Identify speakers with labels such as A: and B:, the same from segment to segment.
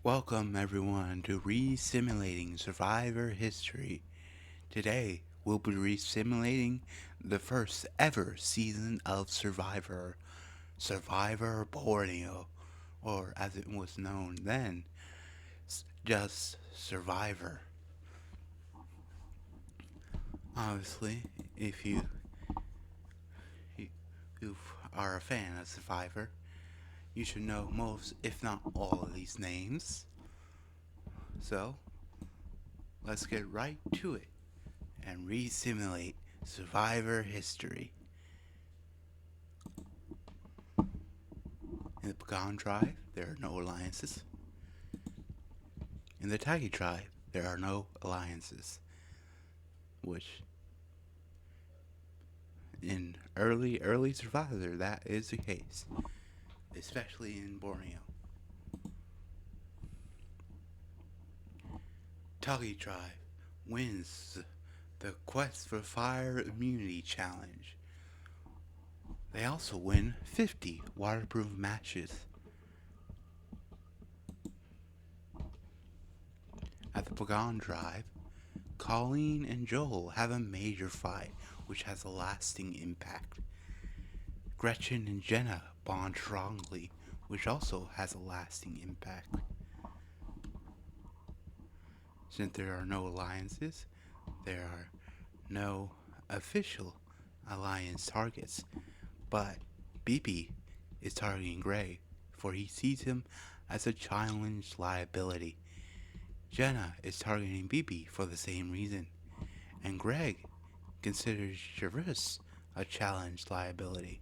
A: Welcome everyone to Re-Simulating Survivor History. Today we'll be re-simulating the first ever season of Survivor, Survivor Borneo, or as it was known then, just Survivor. Obviously, if you are a fan of Survivor, you should know most, if not all, of these names. So, let's get right to it and re-simulate Survivor history. In the Pagan tribe, there are no alliances. In the Tagi tribe, there are no alliances, which in early Survivor, that is the case, especially in Borneo. Tagi tribe wins the Quest for Fire Immunity Challenge. They also win 50 waterproof matches. At the Pagan tribe, Colleen and Joel have a major fight which has a lasting impact. Gretchen and Jenna bond strongly, which also has a lasting impact. Since there are no alliances, there are no official alliance targets, but Bibi is targeting Greg, for he sees him as a challenge liability. Jenna is targeting Bibi for the same reason, and Greg considers Jervis a challenge liability.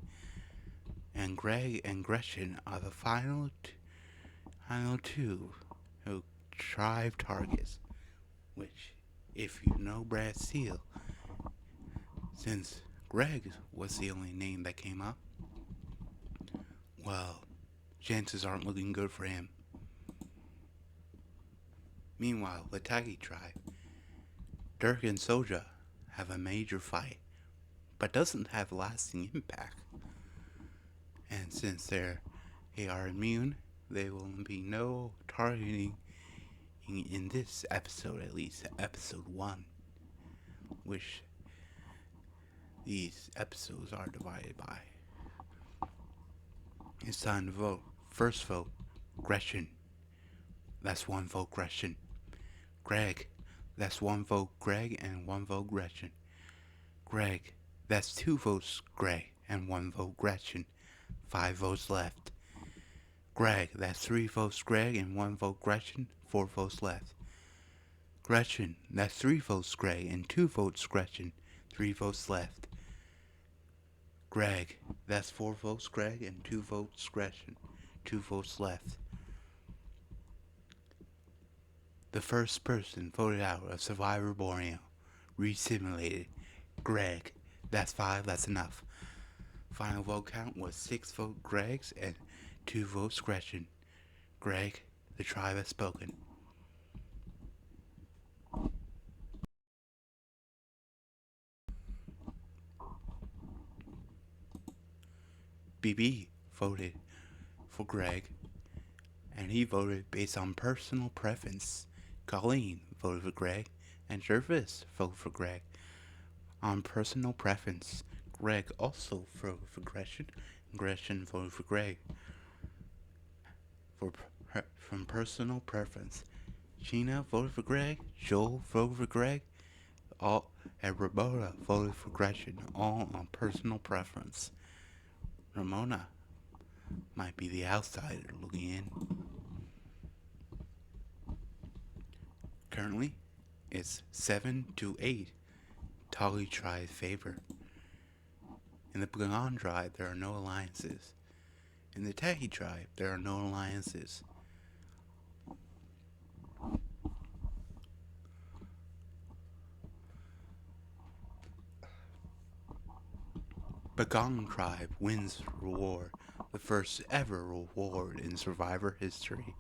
A: And Greg and Gretchen are the final two who tribe targets, which, if you know Brad Steele, since Greg was the only name that came up, well, chances aren't looking good for him. Meanwhile, the Tagi tribe, Dirk and Soja have a major fight, but doesn't have lasting impact. And since they are immune, there will be no targeting in this episode, at least episode 1, which these episodes are divided by. It's time to vote. First vote, Gretchen. That's 1 vote Gretchen. Greg. That's 1 vote Greg and 1 vote Gretchen. Greg. That's 2 votes Greg and 1 vote Gretchen. 5 votes left. Greg. That's 3 votes Greg and 1 vote Gretchen. 4 votes left. Gretchen. That's 3 votes Greg and 2 votes Gretchen. 3 votes left. Greg. That's 4 votes Greg and 2 votes Gretchen. 2 votes left. The first person voted out of Survivor Borneo. Resimulated. Greg. That's 5, that's enough. Final vote count was 6 votes Greg's and 2 votes Gretchen. Greg, the tribe has spoken. BB voted for Greg, and he voted based on personal preference. Colleen voted for Greg, and Jervis voted for Greg. On personal preference, Greg also voted for Gretchen, and Gretchen voted for Greg. From personal preference, Sheena voted for Greg, Joel voted for Greg, and Ramona voted for Gretchen, all on personal preference. Ramona might be the outsider looking in. Currently, it's 7-8. Tali tribe favor. In the Pagan tribe, there are no alliances. In the Tahi tribe, there are no alliances. Pagan tribe wins reward, the first ever reward in Survivor history.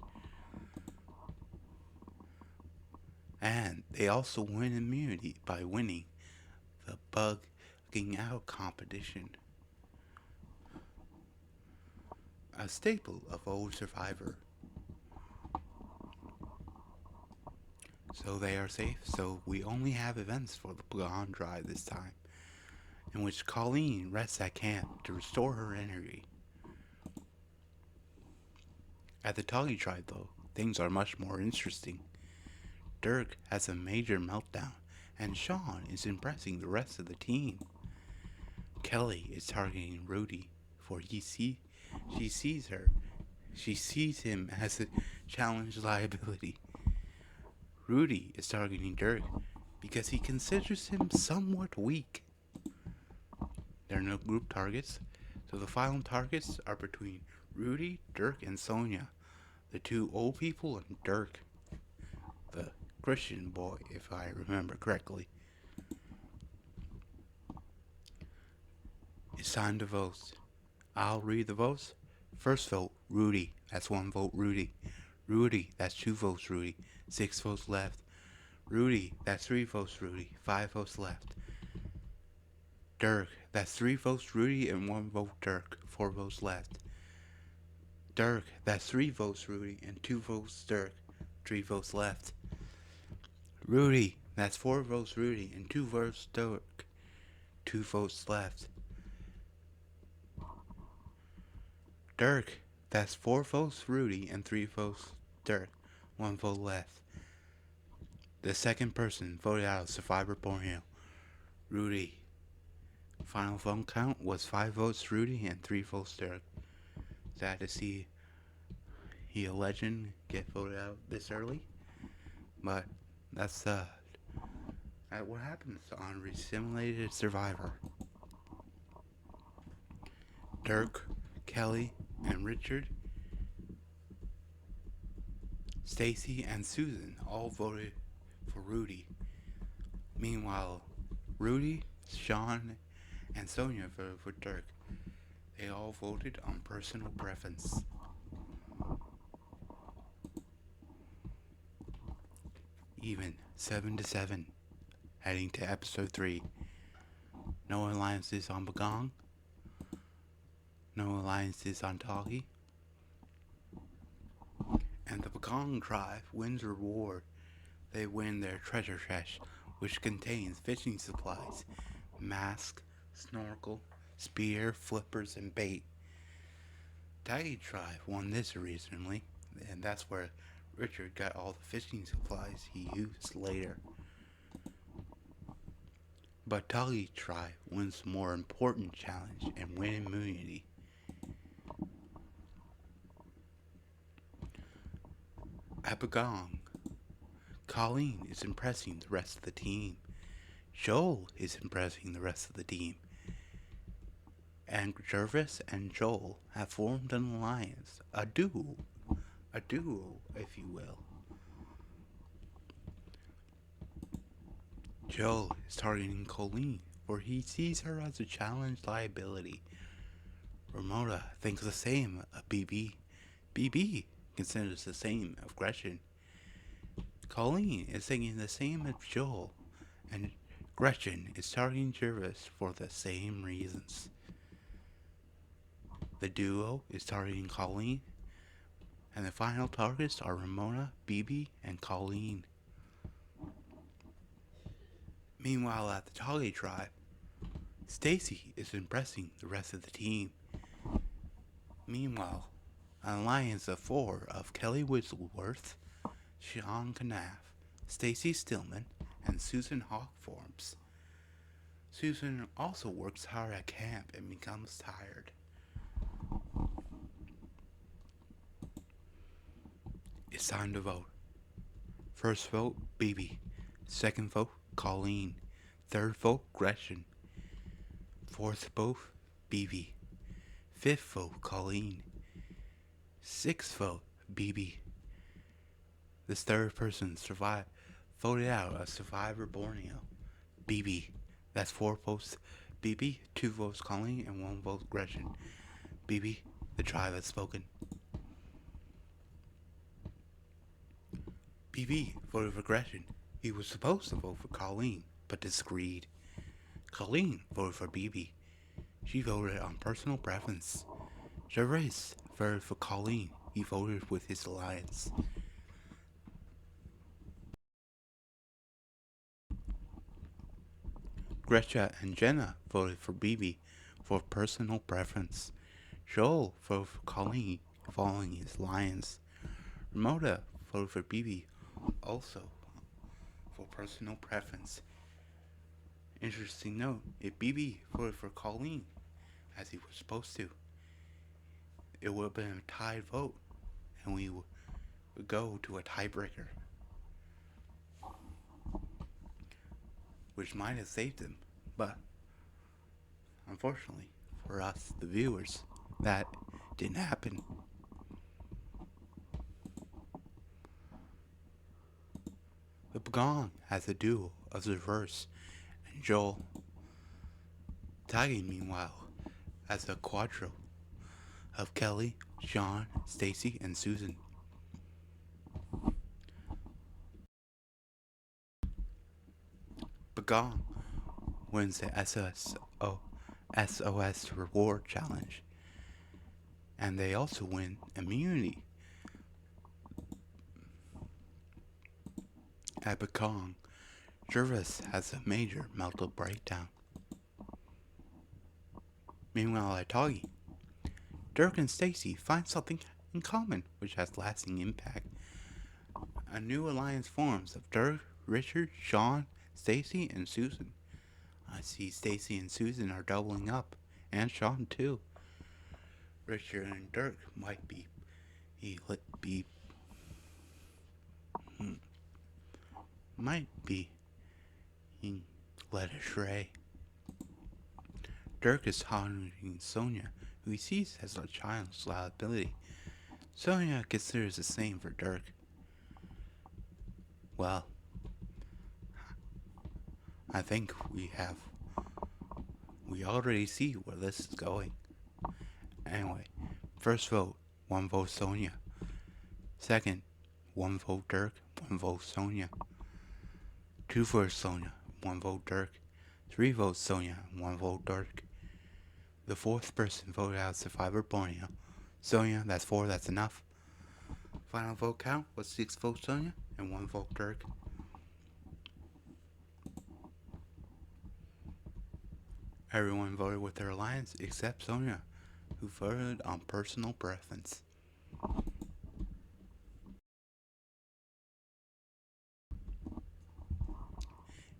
A: And they also win immunity by winning the bugging out competition. A staple of old Survivor. So they are safe. So we only have events for the Pagan Drive this time, in which Colleen rests at camp to restore her energy. At the Toggy tribe, though, things are much more interesting. Dirk has a major meltdown, and Sean is impressing the rest of the team. Kelly is targeting Rudy, for she sees her. She sees him as a challenge liability. Rudy is targeting Dirk because he considers him somewhat weak. There are no group targets, so the final targets are between Rudy, Dirk, and Sonia, the two old people, and Dirk, the Christian boy, if I remember correctly. It's time to vote. I'll read the votes. First vote, Rudy. That's one vote, Rudy. Rudy, that's two votes, Rudy. 6 votes left. Rudy, that's 3 votes, Rudy. 5 votes left. Dirk, that's 3 votes, Rudy, and 1 vote, Dirk. 4 votes left. Dirk, that's 3 votes, Rudy, and 2 votes, Dirk. 3 votes left. Rudy, that's 4 votes, Rudy, and 2 votes, Dirk. 2 votes left. Dirk, that's 4 votes, Rudy, and 3 votes, Dirk. 1 vote left. The second person voted out of Survivor Borneo, Rudy. Final vote count was 5 votes Rudy and 3 votes Dirk. Sad to see a legend get voted out this early, but that's what happens on Simulated Survivor. Dirk, Kelly, and Richard, Stacy, and Susan all voted for Rudy. Meanwhile, Rudy, Sean, and Sonia voted for Dirk. They all voted on personal preference. Even 7-7, heading to episode 3. No alliances on Bagong. No alliances on Toggy. And the Bagong tribe wins a reward. They win their treasure chest, which contains fishing supplies, mask, snorkel, spear, flippers, and bait. Taggy tribe won this recently, and that's where Richard got all the fishing supplies he used later. But Taggy tribe wins the more important challenge and win immunity. At Bagong, Colleen is impressing the rest of the team. Joel is impressing the rest of the team. And Jervis and Joel have formed an alliance, a duo, if you will. Joel is targeting Colleen, for he sees her as a challenge liability. Ramona thinks the same of BB. BB considers the same of Gretchen. Colleen is thinking the same of Joel, and Gretchen is targeting Jervis for the same reasons. The duo is targeting Colleen, and the final targets are Ramona, BB, and Colleen. Meanwhile, at the Toggy tribe, Stacy is impressing the rest of the team. Meanwhile, an alliance of 4 of Kelly Whistleworth, Sean Knaff, Stacy Stillman, and Susan Hawk forms. Susan also works hard at camp and becomes tired. It's time to vote. First vote, BB. Second vote, Colleen. Third vote, Gretchen. Fourth vote, BB. Fifth vote, Colleen. Sixth vote, BB. This third person voted out of Survivor Borneo, BB. That's 4 votes BB, 2 votes Colleen, and 1 vote Gretchen. BB, the tribe has spoken. BB voted for Gretchen. He was supposed to vote for Colleen, but disagreed. Colleen voted for BB. She voted on personal preference. Jervis voted for Colleen. He voted with his alliance. Gretcha and Jenna voted for Bibi for personal preference. Joel voted for Colleen following his alliance. Ramona voted for Bibi also for personal preference. Interesting note, if Bibi voted for Colleen, as he was supposed to, it would have been a tied vote, and we would go to a tiebreaker, which might have saved him. But unfortunately for us, the viewers, that didn't happen. The Begong has a duo of Reverse and Joel. Tagging, meanwhile, has a quadro of Kelly, Sean, Stacy, and Susan. Begong wins the SOS Reward Challenge, and they also win immunity. At Begong, Jervis has a major mental breakdown. Meanwhile, at Toggy, Dirk and Stacy find something in common which has lasting impact. A new alliance forms of Dirk, Richard, Sean, Stacy, and Susan. I see Stacy and Susan are doubling up, and Sean too. Richard and Dirk might be led astray. Dirk is taunting Sonia, who he sees as a child's liability. Sonia considers the same for Dirk. Well, I think we already see where this is going. Anyway, first vote, 1 vote Sonia. Second, 1 vote Dirk, 1 vote Sonia. 2 votes Sonia, 1 vote Dirk. 3 votes Sonia, 1 vote Dirk. The fourth person voted out Survivor Borneo. Sonia, that's 4, that's enough. Final vote count was 6 votes Sonia and 1 vote Dirk. Everyone voted with their alliance except Sonia, who voted on personal preference.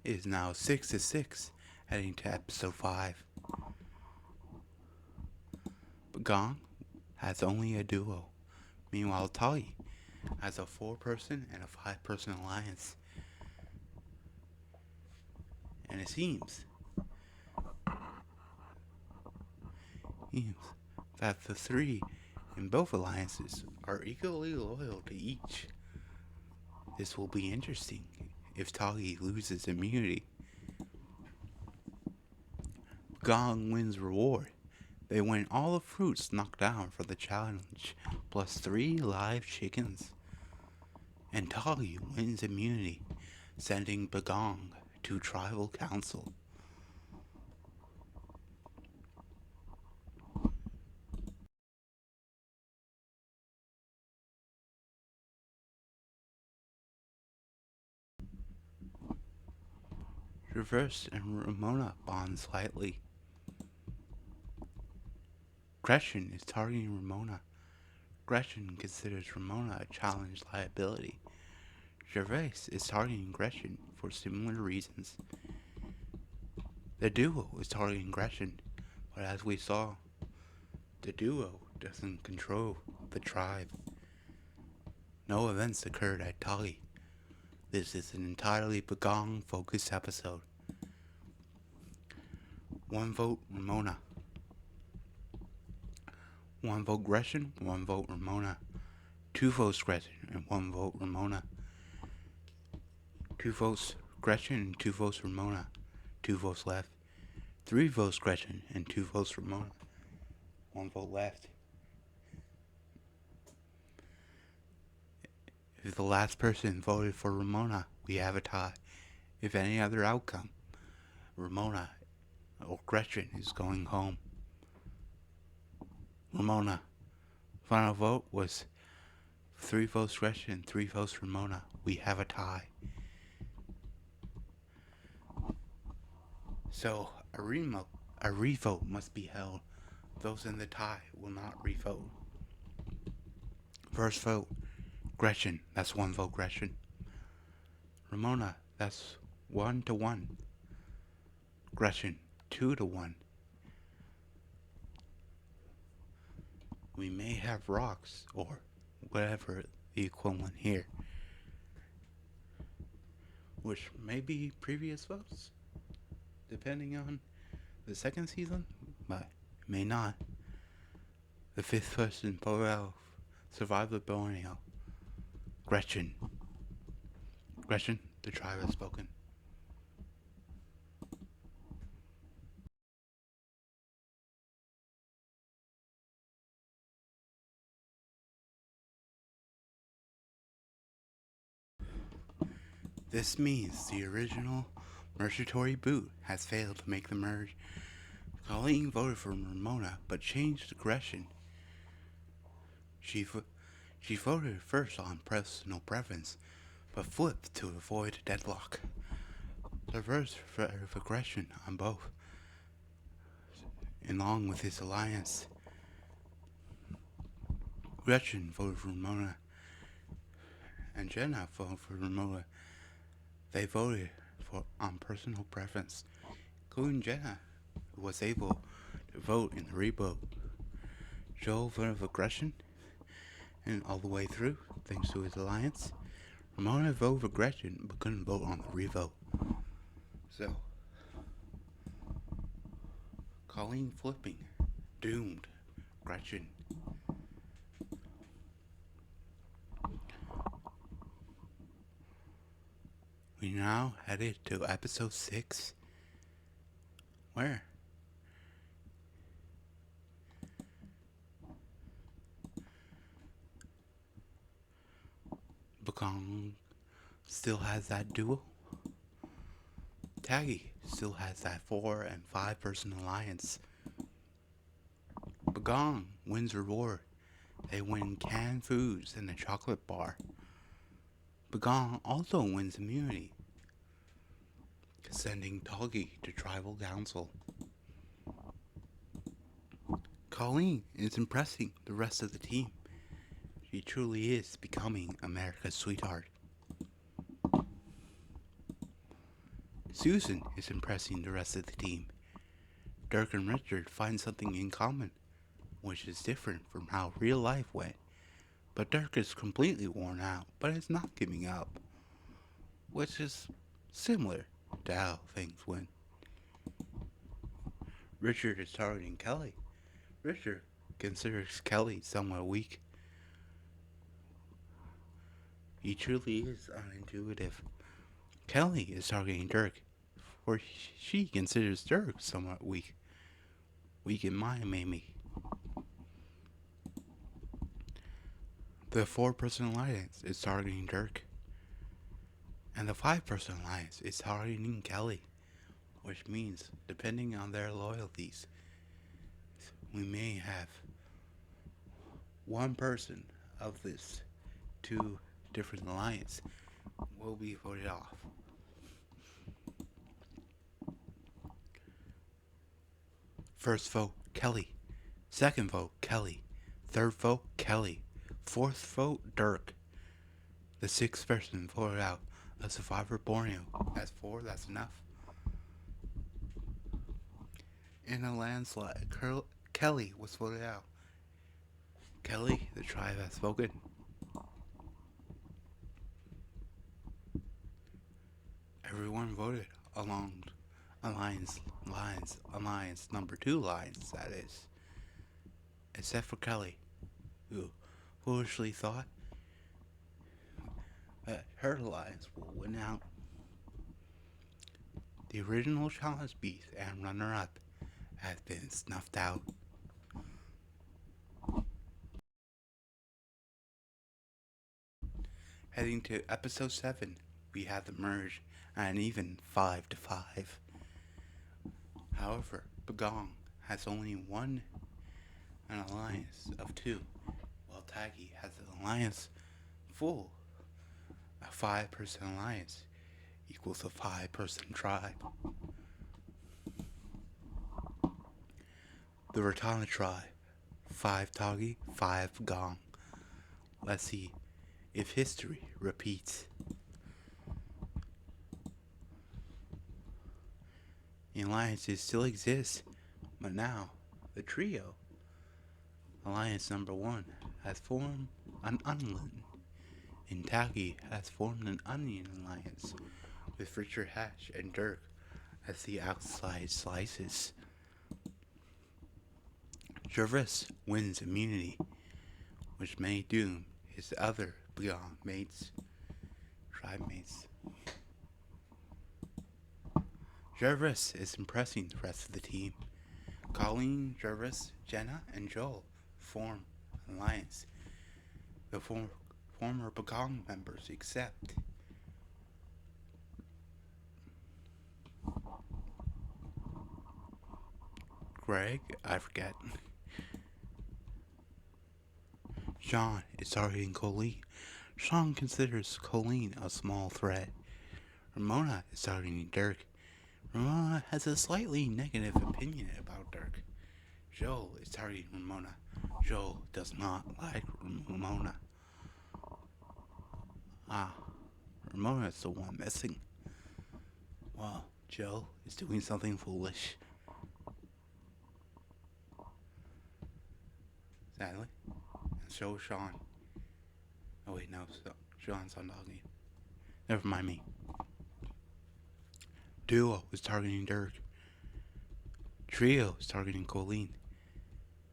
A: It is now 6-6, heading to episode 5. Gong has only a duo. Meanwhile, Tali has a 4-person and a 5-person alliance. And it seems that the 3 in both alliances are equally loyal to each. This will be interesting if Tali loses immunity. Gong wins reward. They win all the fruits knocked down for the challenge, plus 3 live chickens. And Tali wins immunity, sending Begong to tribal council. Reverse and Ramona bond slightly. Gretchen is targeting Ramona. Gretchen considers Ramona a challenge liability. Gervais is targeting Gretchen for similar reasons. The duo is targeting Gretchen, but as we saw, the duo doesn't control the tribe. No events occurred at Tali. This is an entirely Begong focused episode. 1 vote Ramona. 1 vote Gretchen, 1 vote Ramona. 2 votes Gretchen and 1 vote Ramona. 2 votes Gretchen and 2 votes Ramona. 2 votes left. 3 votes Gretchen and 2 votes Ramona. 1 vote left. If the last person voted for Ramona, we have a tie. If any other outcome, Ramona or Gretchen is going home. Ramona. Final vote was 3 votes Gretchen and 3 votes Ramona. We have a tie. So a revote must be held. Those in the tie will not revote. First vote, Gretchen. That's one vote, Gretchen. Ramona. That's 1-1. Gretchen, 2-1. We may have rocks or whatever the equivalent here, which may be previous votes, depending on the second season, but may not. The fifth person voted out survived Borneo. Gretchen. Gretchen, the tribe has spoken. This means the original mergatory boot has failed to make the merge. Colleen voted for Ramona, but changed to Gretchen. She, she voted first on personal preference, but flipped to avoid deadlock. The reverse of aggression on both, along with his alliance. Gretchen voted for Ramona, and Jenna voted for Ramona. They voted for on personal preference, including Jenna, who was able to vote in the revote. Joel voted for Gretchen, and all the way through, thanks to his alliance. Ramona voted for Gretchen, but couldn't vote on the revote. So, Colleen flipping, doomed Gretchen. We now headed to episode 6, where Bakong still has that duel. Taggy still has that 4 and 5 person alliance. Bagong wins reward. They win canned foods and a chocolate bar. Bagong also wins immunity, sending Doggy to tribal council. Colleen is impressing the rest of the team. She truly is becoming America's sweetheart. Susan is impressing the rest of the team. Dirk and Richard find something in common, which is different from how real life went. But Dirk is completely worn out, but is not giving up, which is similar to how things went. Richard is targeting Kelly. Richard considers Kelly somewhat weak. He truly is unintuitive. Kelly is targeting Dirk, for she considers Dirk somewhat weak. Weak in mind, maybe. The 4 person alliance is targeting Dirk, and the 5 person alliance is targeting Kelly, which means, depending on their loyalties, we may have one person of this 2 different alliance will be voted off. First vote, Kelly. Second vote, Kelly. Third vote, Kelly. Fourth vote, Dirk. The 6th person voted out a survivor Borneo. That's 4, that's enough. In a landslide, Kelly was voted out. Kelly, the tribe has spoken. Everyone voted along alliance number 2 lines, that is. Except for Kelly, who foolishly thought that her alliance will win out. The original challenge beast and runner-up has been snuffed out. Heading to episode 7, we have the merge at an even 5-5. However, Bagong has only an alliance of 2, while Taggy has an alliance full. A 5 person alliance equals a 5 person tribe. The Ratana try. 5 Toggy, 5 Gong. Let's see if history repeats. The alliances still exist, but now the trio, Alliance number 1, has formed an onion, and Taki has formed an onion alliance with Richard Hatch and Dirk as the outside slices. Jervis wins immunity, which may doom his other Beyond mates, tribe mates. Jervis is impressing the rest of the team. Colleen, Jervis, Jenna, and Joel form an alliance. The former Bagong members accept. Greg, I forget. Sean is targeting Colleen. Sean considers Colleen a small threat. Ramona is targeting Dirk. Ramona has a slightly negative opinion about Dirk. Joel is targeting Ramona. Joel does not like Ramona. Ramona is the one missing. Well, Joel is doing something foolish. Sadly. And so Sean. Oh wait, no, Sean's on dogging. Never mind me. Duo is targeting Dirk. Trio is targeting Colleen.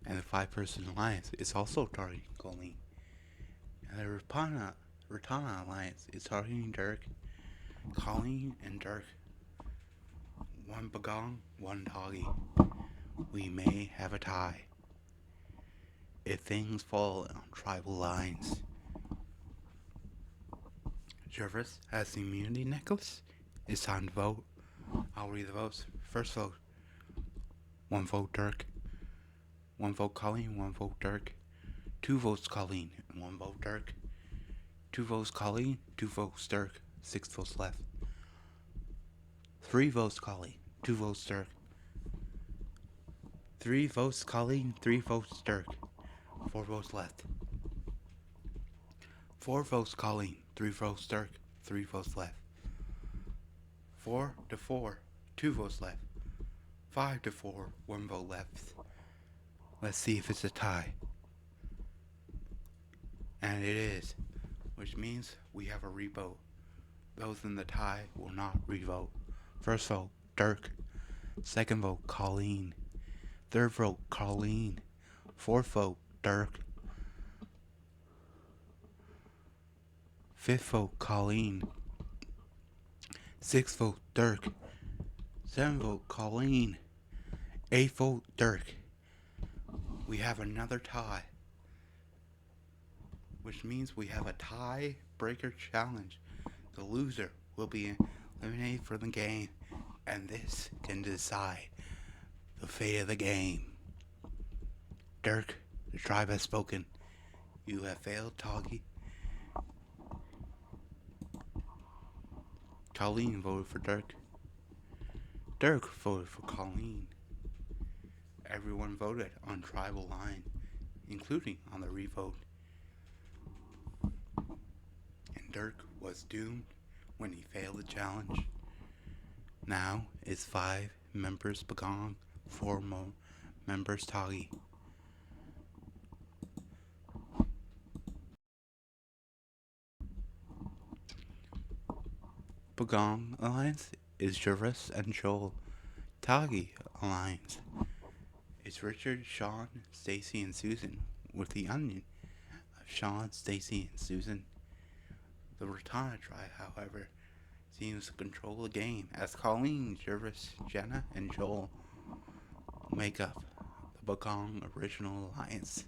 A: And the 5-person alliance is also targeting Colleen. And the Ratana alliance is targeting Dirk, Colleen, and Dirk. 1 Bagong, 1 Toggy. We may have a tie if things fall on tribal lines. Jervis has the immunity necklace. It's time to vote. I'll read the votes. First vote. 1 vote Dirk. 1 vote Colleen, 1 vote Dirk. 2 votes Colleen, and 1 vote Dirk. 2 votes Colleen, 2 votes Dirk. 6 votes left. 3 votes Colleen, 2 votes Dirk. 3 votes Colleen, 3 votes Dirk. 4 votes left. 4 votes Colleen, 3 votes Dirk. 3 votes left. 4 to 4, 2 votes left. 5 to 4, 1 vote left. Let's see if it's a tie. And it is, which means we have a revote. Those in the tie will not revote. First vote, Dirk. Second vote, Colleen. Third vote, Colleen. Fourth vote, Dirk. Fifth vote, Colleen. Sixth vote, Dirk. Seventh vote, Colleen. Eighth vote, Dirk. We have another tie, which means we have a tiebreaker challenge. The loser will be eliminated from the game, and this can decide the fate of the game. Dirk, the tribe has spoken. You have failed, Toggy. Colleen voted for Dirk. Dirk voted for Colleen. Everyone voted on tribal line, including on the revote. And Dirk was doomed when he failed the challenge. Now it's 5 members Bagong, 4 members Toggy. Bagong Alliance is Jervis and Joel. Toggy Alliance is Richard, Sean, Stacy, and Susan, with the onion of Sean, Stacy, and Susan. The Ratana tribe, however, seems to control the game as Colleen, Jervis, Jenna, and Joel make up the Bagong Original Alliance.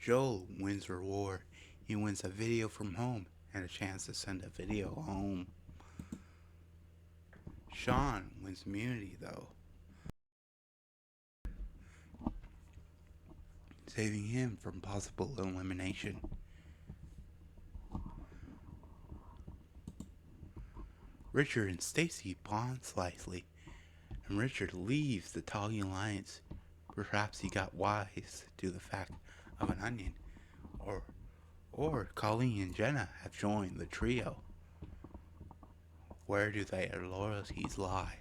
A: Joel wins reward. He wins a video from home and a chance to send a video home. Sean wins immunity though, saving him from possible elimination. Richard and Stacy bond slightly and Richard leaves the Toggy Alliance. Perhaps he got wise to the fact of an onion, or Colleen and Jenna have joined the trio. Where do their loyalties lie?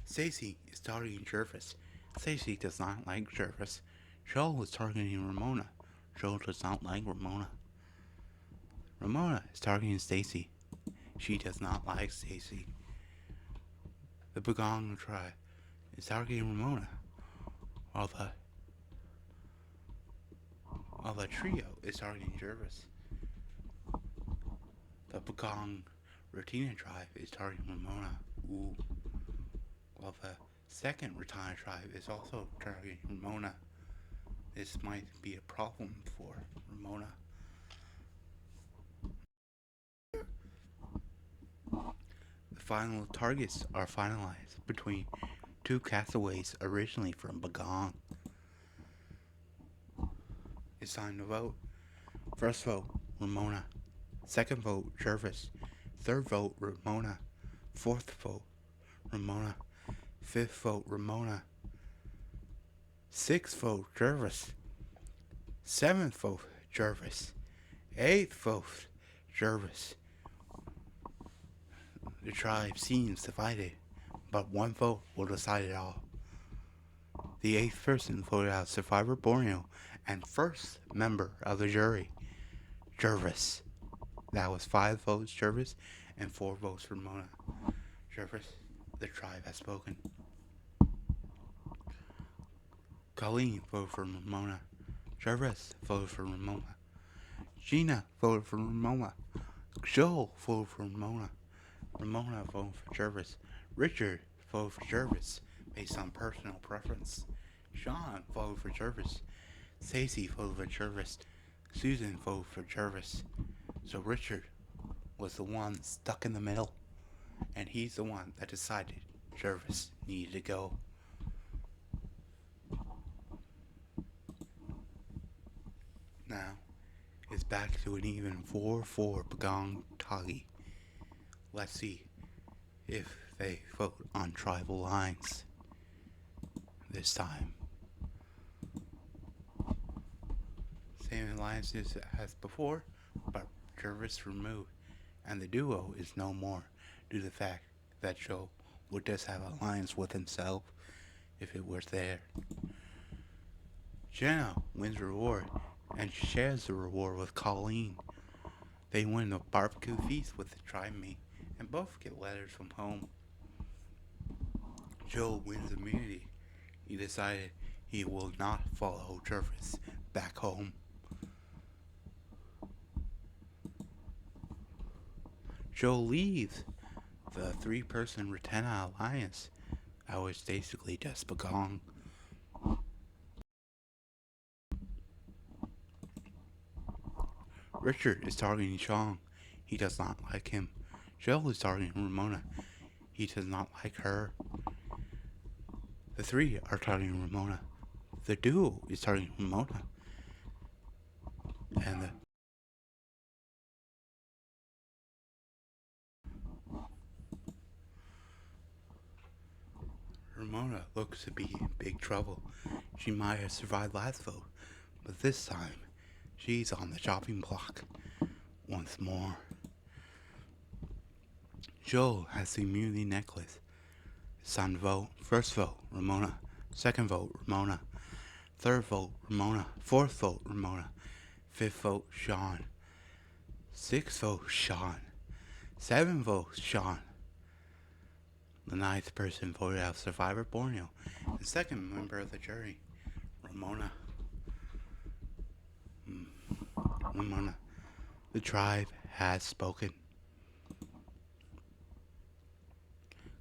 A: Stacy is targeting Jervis. Stacy does not like Jervis. Joel is targeting Ramona. Joel does not like Ramona. Ramona is targeting Stacy. She does not like Stacy. The Bagong tribe is targeting Ramona, while the trio is targeting Jervis. The Bagong Ratina tribe is targeting Ramona. Ooh. While the second Ratina tribe is also targeting Ramona. This might be a problem for Ramona. The final targets are finalized between two castaways originally from Bagong. It's time to vote. First vote, Ramona. Second vote, Jervis. Third vote, Ramona. Fourth vote, Ramona. Fifth vote, Ramona. Sixth vote, Jervis. Seventh vote, Jervis. Eighth vote, Jervis. The tribe seems divided, but one vote will decide it all. The eighth person voted out Survivor Borneo and first member of the jury, Jervis. That was 5 votes Jervis and 4 votes Ramona. Jervis, the tribe has spoken. Colleen voted for Ramona. Jervis voted for Ramona. Gina voted for Ramona. Joel voted for Ramona. Ramona voted for Jervis. Richard voted for Jervis based on personal preference. Sean voted for Jervis. Stacy voted for Jervis. Susan voted for Jervis. So Richard was the one stuck in the middle, and he's the one that decided Jervis needed to go. Now, it's back to an even 4-4 Bagong Toggy. Let's see if they vote on tribal lines this time. Same alliances as before, but Jervis removed, and the duo is no more due to the fact that Joe would just have an alliance with himself if it was there. Jenna wins the reward and shares the reward with Colleen. They win a barbecue feast with the tribe mate and both get letters from home. Joe wins immunity. He decided he will not follow Jervis back home. Joe leaves the 3-person Ratena alliance. That was basically just Bagong. Richard is targeting Sean. He does not like him. Joe is targeting Ramona. He does not like her. The 3 are targeting Ramona. The duo is targeting Ramona. And the Ramona looks to be in big trouble. She might have survived last vote, but this time, she's on the chopping block once more. Joel has the immunity necklace. It's time to vote. First vote, Ramona. Second vote, Ramona. Third vote, Ramona. Fourth vote, Ramona. Fifth vote, Sean. Sixth vote, Sean. Seventh vote, Sean. The 9th person voted out Survivor Borneo. The second member of the jury, Ramona. Ramona. The tribe has spoken.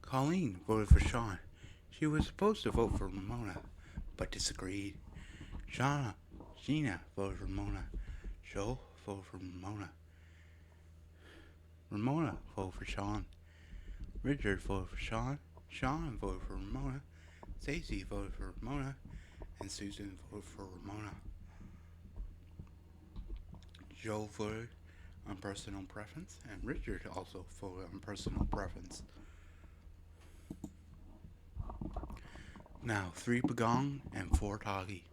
A: Colleen voted for Sean. She was supposed to vote for Ramona, but disagreed. Gina voted for Ramona. Joe voted for Ramona. Ramona voted for Sean. Richard voted for Sean. Sean voted for Ramona. Stacy voted for Ramona. And Susan voted for Ramona. Joe voted on personal preference, and Richard also voted on personal preference. Now, 3 Pagong and 4 Tagi.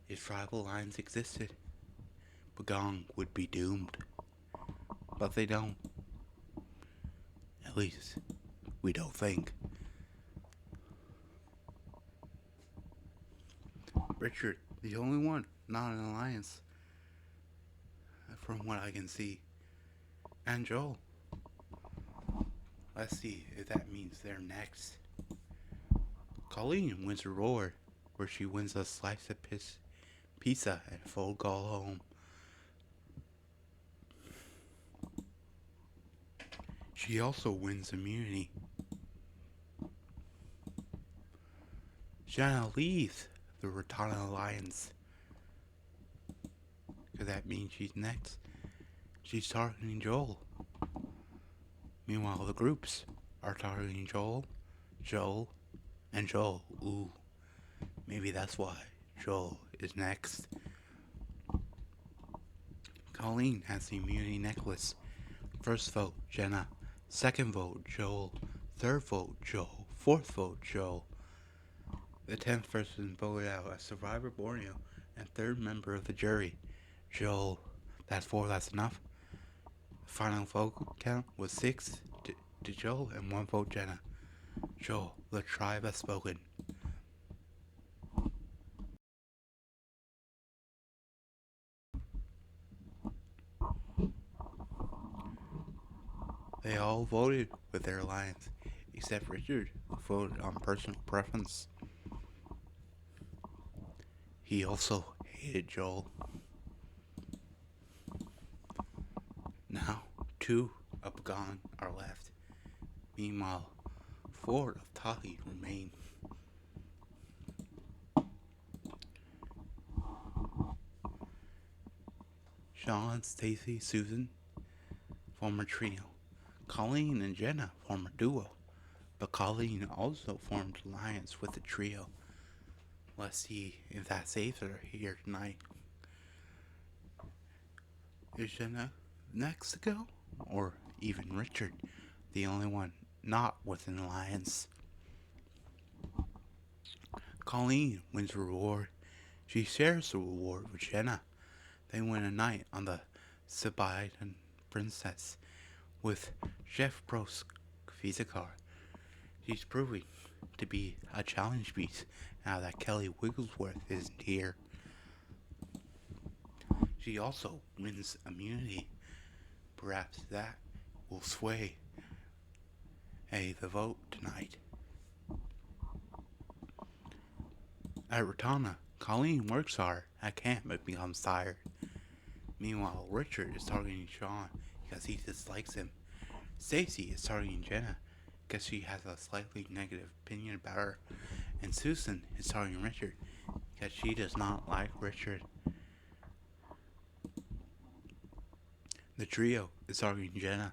A: If tribal lines existed, Pagong would be doomed. But they don't. At least, we don't think. Richard, the only one not an alliance, from what I can see. And Joel. Let's see if that means they're next. Colleen wins a roar, where she wins a slice of pizza and full call home. She also wins immunity. Jenna leaves the Ratana Alliance. Could that mean she's next? She's targeting Joel. Meanwhile, the groups are targeting Joel, and Joel. Ooh, maybe that's why Joel is next. Colleen has the immunity necklace. First vote, Jenna. Second vote, Joel. Third vote, Joel. Fourth vote, Joel. The 10th person voted out as Survivor Borneo and third member of the jury, Joel. That's 4, that's enough. The final vote count was 6 to Joel and 1 vote Jenna. Joel, the tribe has spoken. They all voted with their alliance, except Richard, who voted on personal preference. He also hated Joel. Now, 2 of Pagan are left. Meanwhile, 4 of Tahi remain. Sean, Stacy, Susan form a trio. Colleen and Jenna form a duo, but Colleen also formed an alliance with the trio. Let's see if that saves her here tonight. Is Jenna next to go? Or even Richard, the only one not with an alliance? Colleen wins a reward. She shares the reward with Jenna. They win a night on the Sabayan Princess with Chef Pro's Visa card. She's proving to be a challenge piece now that Kelly Wigglesworth isn't here. She also wins immunity. Perhaps that will sway the vote tonight. At Ratana, Colleen works hard at camp but becomes tired. Meanwhile, Richard is targeting Sean because he dislikes him. Stacy is targeting Jenna because she has a slightly negative opinion about her. And Susan is targeting Richard because she does not like Richard. The trio is targeting Jenna.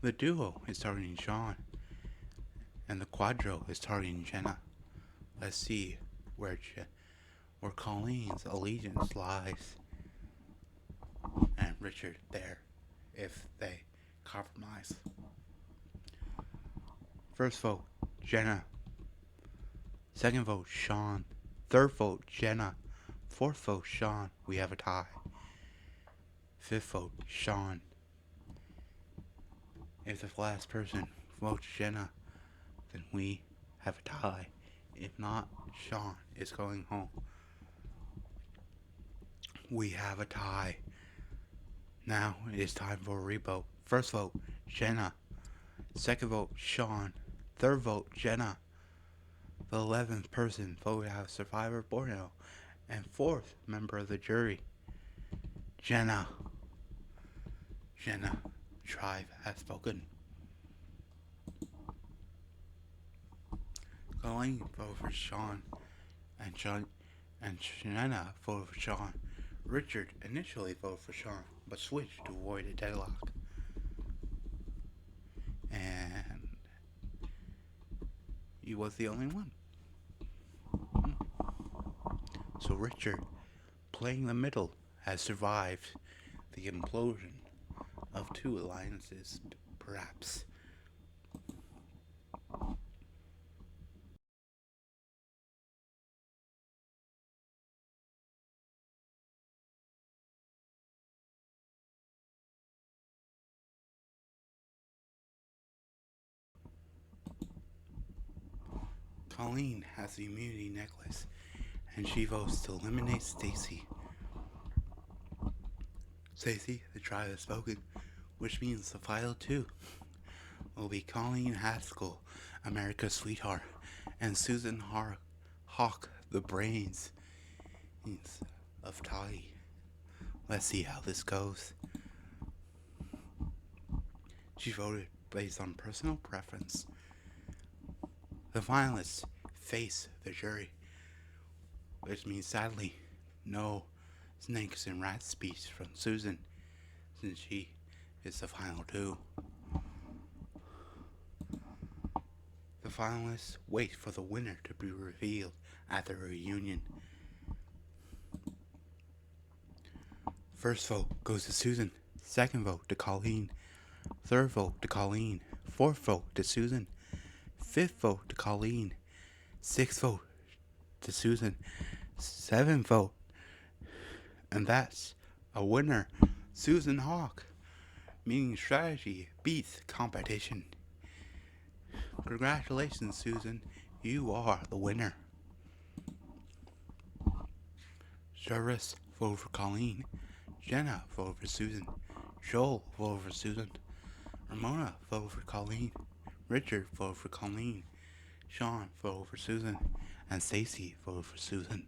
A: The duo is targeting Sean. And the quadro is targeting Jenna. Let's see where Colleen's allegiance lies. And Richard there, if they compromise. First vote, Jenna. Second vote, Sean. Third vote, Jenna. Fourth vote, Sean. We have a tie. Fifth vote, Sean. If the last person votes Jenna, then we have a tie. If not, Sean is going home. We have a tie. Now it is time for a revote. First vote, Jenna. Second vote, Sean. Third vote, Jenna. The 11th person voted out Survivor Borneo. And 4th member of the jury, Jenna. Jenna, tribe has spoken. Colleen voted for Sean, and Jenna voted for Sean. Richard initially voted for Sean, but switched to avoid a deadlock. And he was the only one. So Richard, playing the middle, has survived the implosion of two alliances, perhaps. Colleen has the immunity necklace, and she votes to eliminate Stacy. Stacy, the tribe has spoken, which means the final two will be Colleen Haskell, America's sweetheart, and Susan Hawk, the brains of Toddy. Let's see how this goes. She voted based on personal preference. The finalists face the jury, which means sadly no snakes and rats speech from Susan, since she is the final two. The finalists wait for the winner to be revealed at the reunion. First vote goes to Susan, second vote to Colleen, third vote to Colleen, fourth vote to Susan, fifth vote to Colleen, sixth vote to Susan, seventh vote, and that's a winner, Susan Hawk, meaning strategy beats competition. Congratulations, Susan, you are the winner. Jarvis voted for Colleen, Jenna voted for Susan, Joel voted for Susan, Ramona voted for Colleen, Richard voted for Colleen, Sean voted for Susan, and Stacy voted for Susan.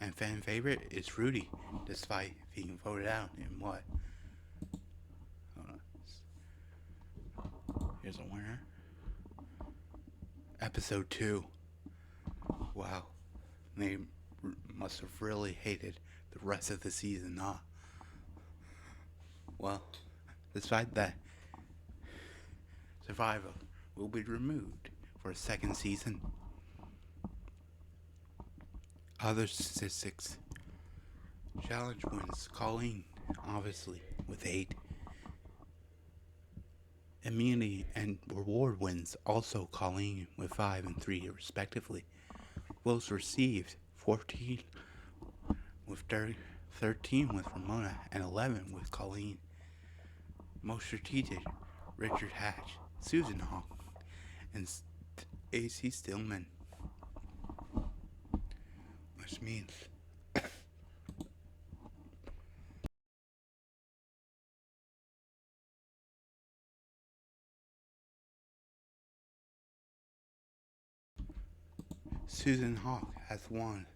A: And fan favorite is Rudy, despite being voted out in what? Hold on. Here's a winner. Episode 2. Wow. They must have really hated the rest of the season, huh? Well, despite that, Survivor will be removed for a second season. Other statistics. Challenge wins Colleen, obviously, with 8. Immunity and reward wins also Colleen with 5 and 3 respectively. Votes received 14 with 13 with Ramona and 11 with Colleen. Most strategic, Richard Hatch, Susan Hawk, and AC Stillman. Which means Susan Hawk has won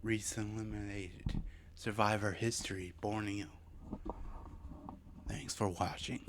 A: recent eliminated Survivor history, Borneo. Thanks for watching.